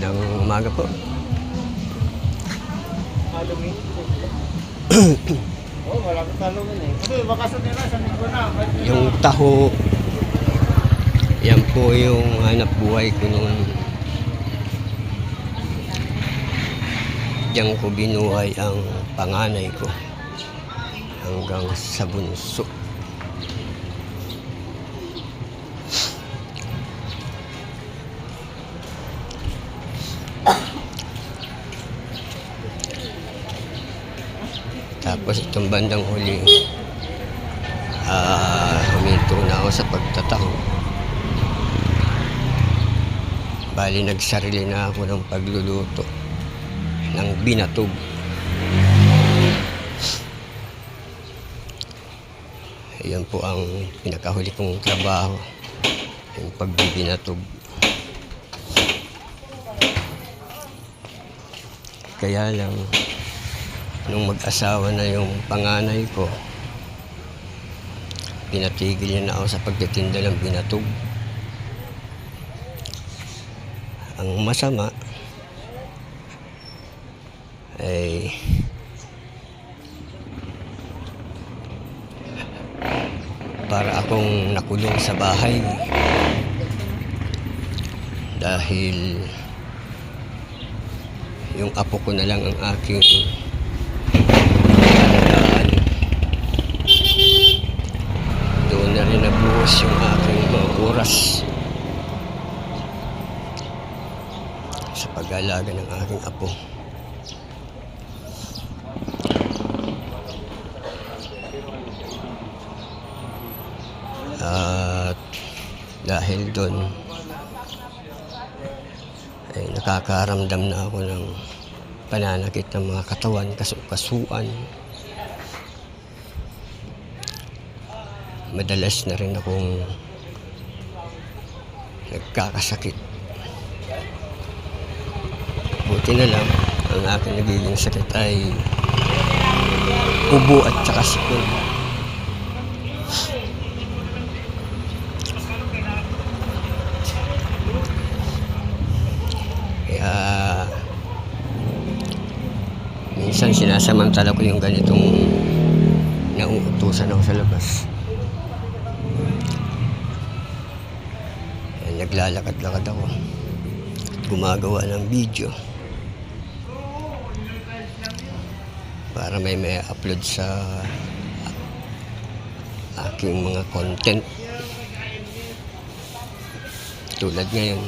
Magandang umaga po. Wala ko talungan eh. Kasi bakasyon nila sa linggo na. Yung taho, yan po yung hanap buhay ko noon. Diyan ko binuhay ang panganay ko hanggang sa bunso. Tapos itong bandang huli, huminto na ako sa pagtataho. Bali nagsarili na ako ng pagluluto ng binatog. Ayan po ang pinakahuli kong trabaho, yung pagbibinatog. Kaya lang, nung mag-asawa na yung panganay ko, pinatigil niya na ako sa pagtitinda ng binatog. Ang masama ay para akong nakulong sa bahay dahil yung apo ko na lang ang aking doon na rin nabuhos yung aking mga oras sa pag-alaga ng aking apo. At dahil doon ay nakakaramdam na ako ng pananakit ng mga katawan, kasukasuan. Madalas na rin akong nagkakasakit. Buti na lang, ang aking nagiging sakit ay ubo at saka sipon. Kaya minsan sinasamantala ko yung ganitong nauutusan ako sa labas. Naglalakad-lakad ako, gumagawa ng video para may upload sa aking mga content tulad ngayon.